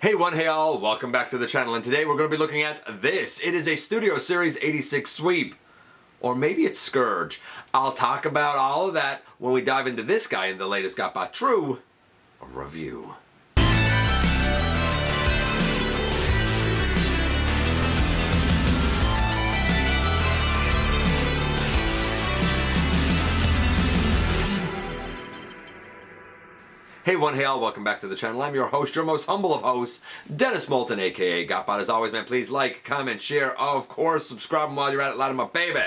Hey one, hey all, welcome back to the channel, and today we're going to be looking at this. It is a Studio Series 86 sweep, or maybe it's Scourge. I'll talk about all of that when we dive into this guy in the latest GotBot True review. Hey one, hey all, welcome back to the channel. I'm your host, your most humble of hosts, Dennis Moulton, aka GotBot. As always, man, please like, comment, share, of course, subscribe, and while you're at it, loud my baby.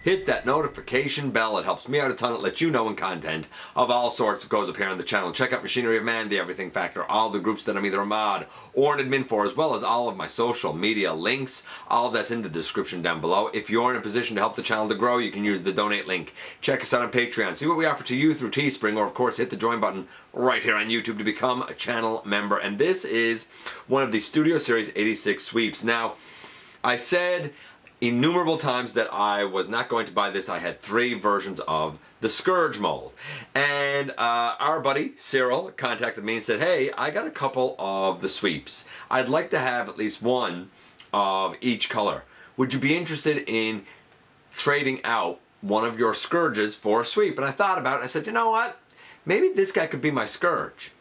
Hit that notification bell. It helps me out a ton. It lets you know when content of all sorts goes up here on the channel. Check out Machinery of Man, The Everything Factor, all the groups that I'm either a mod or an admin for, as well as all of my social media links. All of that's in the description down below. If you're in a position to help the channel to grow, you can use the donate link. Check us out on Patreon. See what we offer to you through Teespring, or of course hit the join button right here on YouTube to become a channel member. And this is one of the Studio Series 86 sweeps. Now, I said innumerable times that I was not going to buy this. I had 3 versions of the Scourge mold. And our buddy Cyril contacted me and said, hey, I got a couple of the sweeps. I'd like to have at least one of each color. Would you be interested in trading out one of your Scourges for a sweep? And I thought about it and I said, you know what? Maybe this guy could be my Scourge.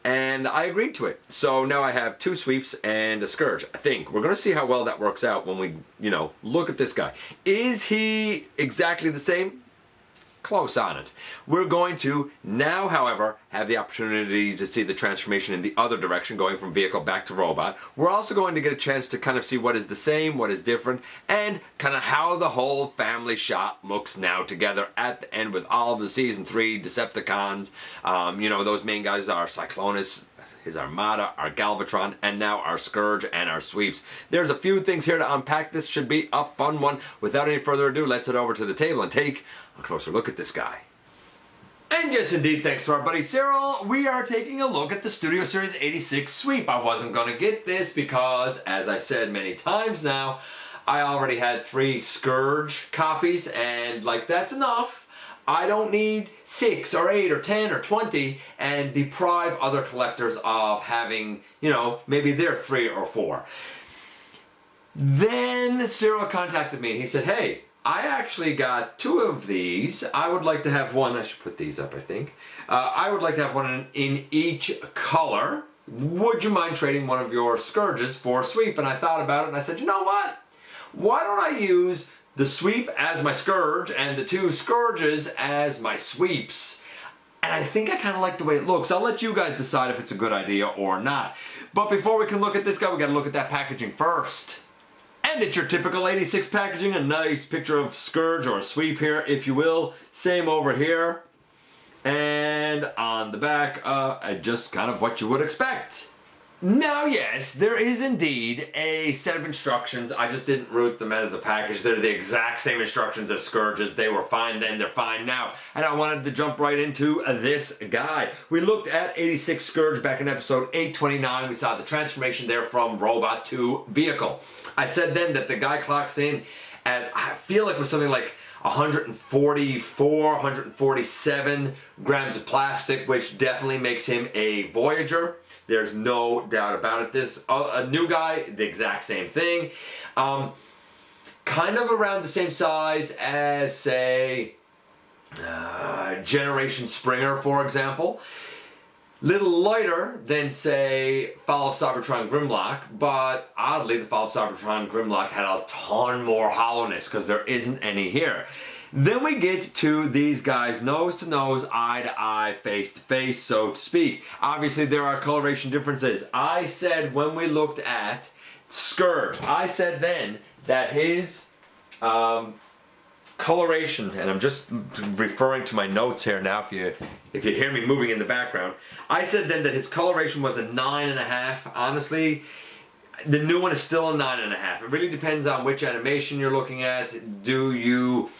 And I agreed to it. So now I have 2 sweeps and a Scourge, I think. We're going to see how well that works out when we, look at this guy. Is he exactly the same? Close on it. We're going to now, however, have the opportunity to see the transformation in the other direction, going from vehicle back to robot. We're also going to get a chance to kind of see what is the same, what is different, and kind of how the whole family shot looks now together at the end with all of the Season 3 Decepticons. Those main guys are Cyclonus, his Armada, our Galvatron, and now our Scourge and our sweeps. There's a few things here to unpack. This should be a fun one. Without any further ado, let's head over to the table and take a closer look at this guy. And yes, indeed, thanks to our buddy Cyril, we are taking a look at the Studio Series 86 sweep. I wasn't going to get this because, as I said many times now, I already had 3 Scourge copies, and that's enough. I don't need 6 or 8 or 10 or 20 and deprive other collectors of having, maybe their 3 or 4. Then Cyril contacted me and he said, hey, I actually got 2 of these. I would like to have one. I should put these up, I think. I would like to have one in each color. Would you mind trading one of your Scourges for a sweep? And I thought about it and I said, you know what? Why don't I use the sweep as my Scourge and the 2 Scourges as my sweeps? And I think I kind of like the way it looks. I'll let you guys decide if it's a good idea or not. But before we can look at this guy, we got to look at that packaging first. And it's your typical 86 packaging, a nice picture of Scourge or a sweep here, if you will. Same over here. And on the back, just kind of what you would expect. Now, yes, there is indeed a set of instructions. I just didn't root them out of the package. They're the exact same instructions as Scourges. They were fine then, they're fine now. And I wanted to jump right into this guy. We looked at 86 Scourge back in episode 829. We saw the transformation there from robot to vehicle. I said then that the guy clocks in at, I feel like it was something like 144, 147 grams of plastic, which definitely makes him a Voyager. There's no doubt about it. This a new guy, the exact same thing. Kind of around the same size as, say, Generation Springer, for example. Little lighter than, say, Fall of Cybertron Grimlock, but oddly, the Fall of Cybertron Grimlock had a ton more hollowness because there isn't any here. Then we get to these guys nose to nose, eye to eye, face to face, so to speak. Obviously, there are coloration differences. I said when we looked at Scourge, I said then that his coloration, and I'm just referring to my notes here now if you hear me moving in the background, I said then that his coloration was a 9.5. Honestly, the new one is still a 9.5. It really depends on which animation you're looking at. Do you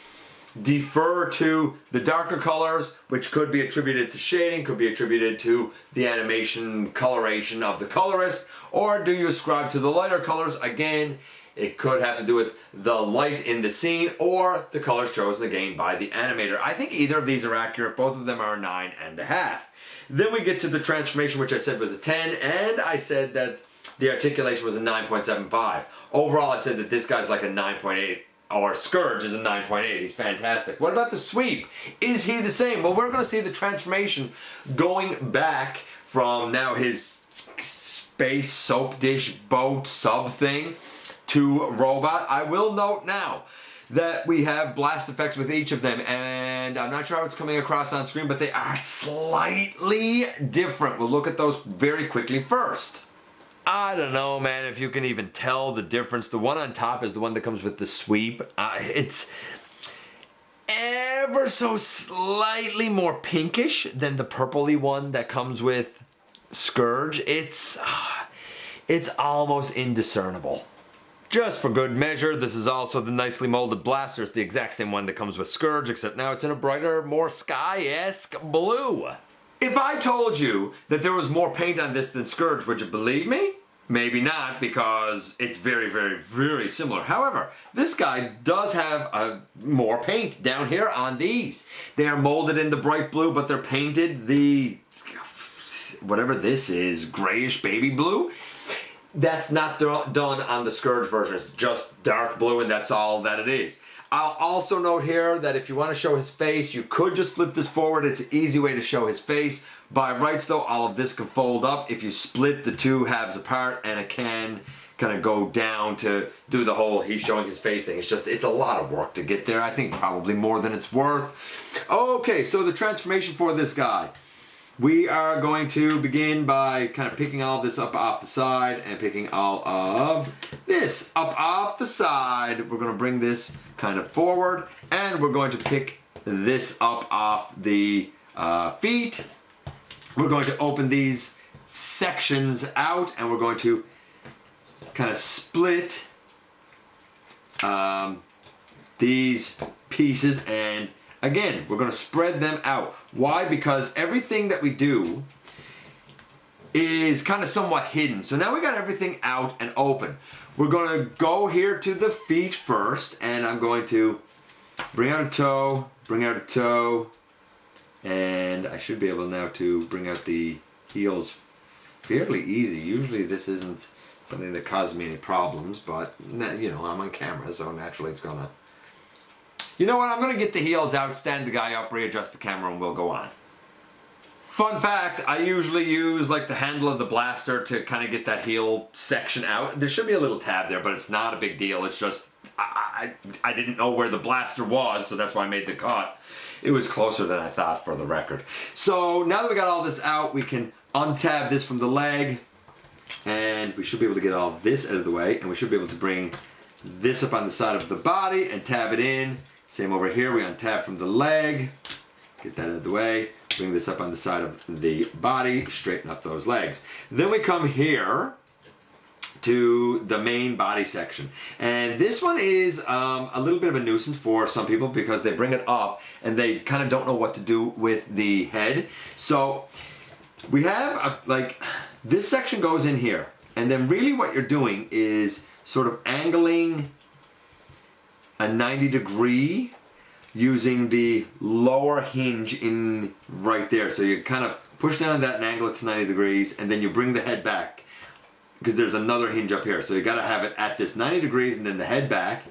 defer to the darker colors, which could be attributed to shading, could be attributed to the animation coloration of the colorist, or do you ascribe to the lighter colors? Again, it could have to do with the light in the scene or the colors chosen again by the animator. I think either of these are accurate. Both of them are 9.5. Then we get to the transformation, which I said was a 10, and I said that the articulation was a 9.75. Overall, I said that this guy's like a 9.8, or Scourge is a 9.8. He's fantastic. What about the sweep? Is he the same? Well, we're going to see the transformation going back from now his space soap dish boat sub thing to robot. I will note now that we have blast effects with each of them, and I'm not sure how it's coming across on screen, but they are slightly different. We'll look at those very quickly first. I don't know, man, if you can even tell the difference. The one on top is the one that comes with the sweep. It's ever so slightly more pinkish than the purpley one that comes with Scourge. It's almost indiscernible. Just for good measure, this is also the nicely molded blaster. It's the exact same one that comes with Scourge, except now it's in a brighter, more sky-esque blue. If I told you that there was more paint on this than Scourge, would you believe me? Maybe not, because it's very, very, very similar. However, this guy does have more paint down here on these. They are molded in the bright blue, but they're painted the, whatever this is, grayish baby blue. That's not done on the Scourge version. It's just dark blue, and that's all that it is. I'll also note here that if you want to show his face, you could just flip this forward. It's an easy way to show his face. By rights, though, all of this can fold up if you split the two halves apart, and it can kind of go down to do the whole he's showing his face thing. It's a lot of work to get there. I think probably more than it's worth. Okay, so the transformation for this guy. We are going to begin by kind of picking all of this up off the side and picking all of this up off the side. We're going to bring this kind of forward, and we're going to pick this up off the feet. We're going to open these sections out, and we're going to kind of split these pieces, and again, we're going to spread them out. Why? Because everything that we do is kind of somewhat hidden. So now we got everything out and open. We're going to go here to the feet first, and I'm going to bring out a toe, and I should be able now to bring out the heels fairly easy. Usually this isn't something that causes me any problems, but you know, I'm on camera, so naturally it's gonna. You know what, I'm gonna get the heels out, stand the guy up, readjust the camera, and we'll go on. Fun fact, I usually use like the handle of the blaster to kind of get that heel section out. There should be a little tab there, but it's not a big deal. It's just, I didn't know where the blaster was, so that's why I made the cut. It was closer than I thought, for the record. So now that we got all this out, we can untab this from the leg, and we should be able to get all of this out of the way, and we should be able to bring this up on the side of the body and tab it in. Same over here, we untab from the leg, get that out of the way, bring this up on the side of the body, straighten up those legs. Then we come here to the main body section, and this one is a little bit of a nuisance for some people because they bring it up and they kind of don't know what to do with the head. So we have like this section goes in here, and then really what you're doing is sort of angling a 90-degree using the lower hinge in right there. So you kind of push down that and angle it to 90 degrees, and then you bring the head back, because there's another hinge up here. So you gotta have it at this 90 degrees and then the head back,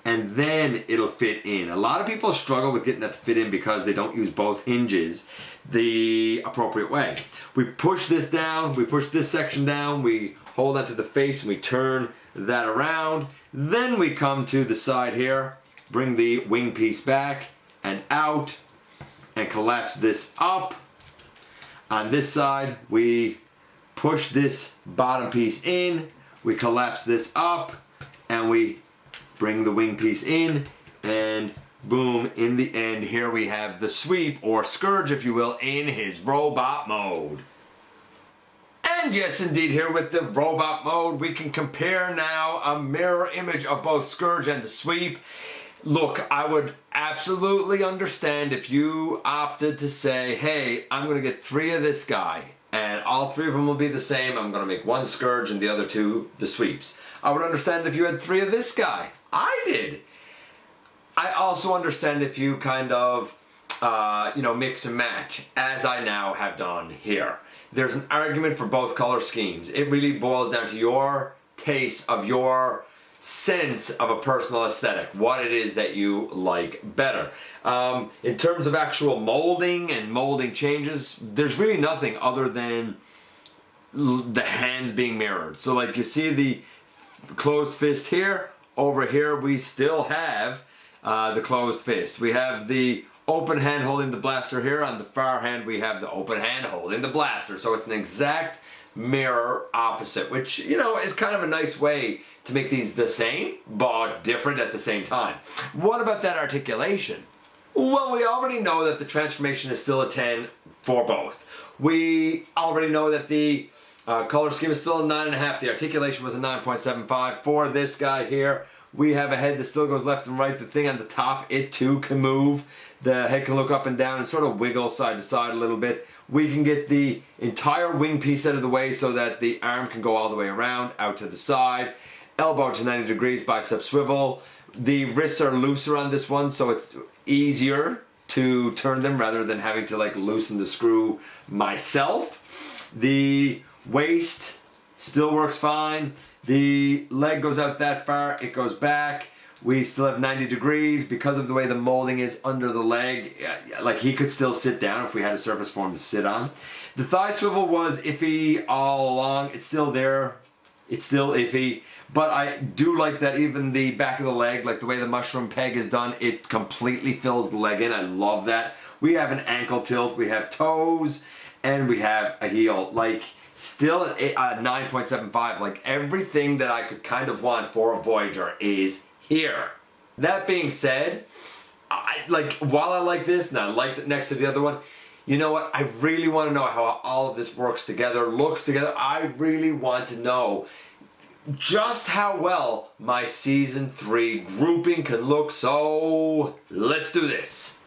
and then it'll fit in. A lot of people struggle with getting that to fit in because they don't use both hinges the appropriate way. We push this down, we push this section down, we hold onto the face and we turn that around. Then we come to the side here, bring the wing piece back and out, and collapse this up. On this side, we push this bottom piece in, we collapse this up, and we bring the wing piece in, and boom, in the end, here we have the sweep, or Scourge if you will, in his robot mode. And yes, indeed, here with the robot mode, we can compare now a mirror image of both Scourge and the sweep. Look, I would absolutely understand if you opted to say, hey, I'm going to get 3 of this guy, and all 3 of them will be the same. I'm going to make 1 Scourge and the other 2 the sweeps. I would understand if you had 3 of this guy. I did. I also understand if you kind of mix and match, as I now have done here. There's an argument for both color schemes. It really boils down to your taste, of your sense of a personal aesthetic, what it is that you like better. In terms of actual molding and molding changes, there's really nothing other than the hands being mirrored. So like you see the closed fist here, over here we still have the closed fist. We have the open hand holding the blaster here. On the far hand we have the open hand holding the blaster. So it's an exact mirror opposite, which is kind of a nice way to make these the same but different at the same time. What about that articulation? Well, we already know that the transformation is still a 10 for both. We already know that the color scheme is still a 9.5. The articulation was a 9.75. For this guy here, we have a head that still goes left and right. The thing on the top, it too can move. The head can look up and down and sort of wiggle side to side a little bit. We can get the entire wing piece out of the way so that the arm can go all the way around, out to the side. Elbow to 90 degrees, bicep swivel. The wrists are looser on this one, so it's easier to turn them rather than having to like loosen the screw myself. The waist still works fine. The leg goes out that far, it goes back. We still have 90 degrees because of the way the molding is under the leg. Like he could still sit down if we had a surface for him to sit on. The thigh swivel was iffy all along. It's still there. It's still iffy. But I do like that even the back of the leg, like the way the mushroom peg is done, it completely fills the leg in. I love that. We have an ankle tilt. We have toes. And we have a heel. Like still a 9.75. Like everything that I could kind of want for a Voyager is here. That being said, while I like this and I liked it next to the other one, you know what? I really want to know how all of this works together, looks together. I really want to know just how well my season 3 grouping can look. So let's do this.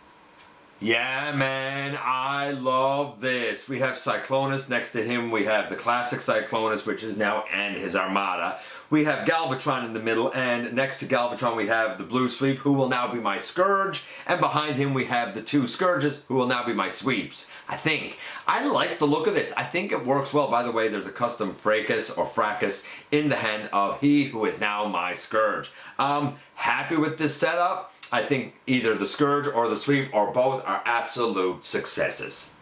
Yeah, man, I love this. We have Cyclonus next to him. We have the classic Cyclonus, which is now and his armada. We have Galvatron in the middle, and next to Galvatron we have the Blue Sweep, who will now be my Scourge, and behind him we have the 2 Scourges, who will now be my Sweeps. I like the look of this. I think it works well. By the way, there's a custom fracas or fracas in the hand of he who is now my Scourge. I'm happy with this setup. I think either the Scourge or the Sweep or both are absolute successes.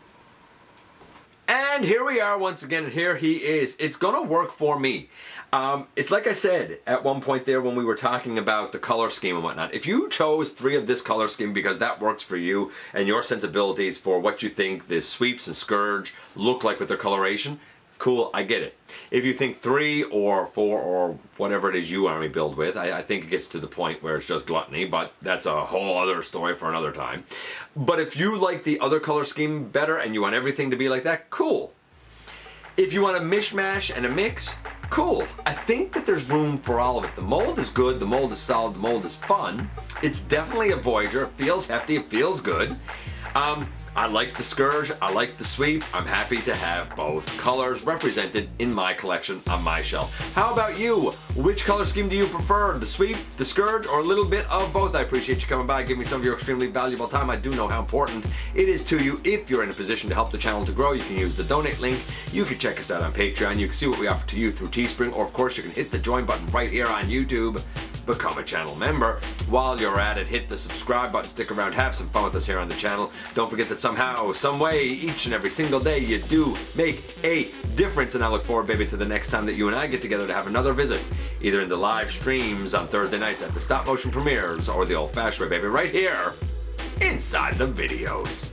And here we are once again, and here he is. It's gonna work for me. It's like I said at one point there when we were talking about the color scheme and whatnot. If you chose 3 of this color scheme because that works for you and your sensibilities for what you think the Sweeps and Scourge look like with their coloration, cool, I get it. If you think 3 or 4 or whatever it is you army build with, I think it gets to the point where it's just gluttony, but that's a whole other story for another time. But if you like the other color scheme better and you want everything to be like that, cool. If you want a mishmash and a mix, cool. I think that there's room for all of it. The mold is good, the mold is solid, the mold is fun. It's definitely a Voyager, it feels hefty, it feels good. I like the Scourge, I like the Sweep. I'm happy to have both colors represented in my collection on my shelf. How about you? Which color scheme do you prefer? The Sweep, the Scourge, or a little bit of both? I appreciate you coming by, giving me some of your extremely valuable time. I do know how important it is to you. If you're in a position to help the channel to grow, you can use the donate link. You can check us out on Patreon. You can see what we offer to you through Teespring, or of course you can hit the join button right here on YouTube. Become a channel member. While you're at it, hit the subscribe button, stick around, have some fun with us here on the channel. Don't forget that somehow, some way, each and every single day, you do make a difference. And I look forward, baby, to the next time that you and I get together to have another visit, either in the live streams on Thursday nights at the stop motion premieres or the old-fashioned way, baby, right here inside the videos.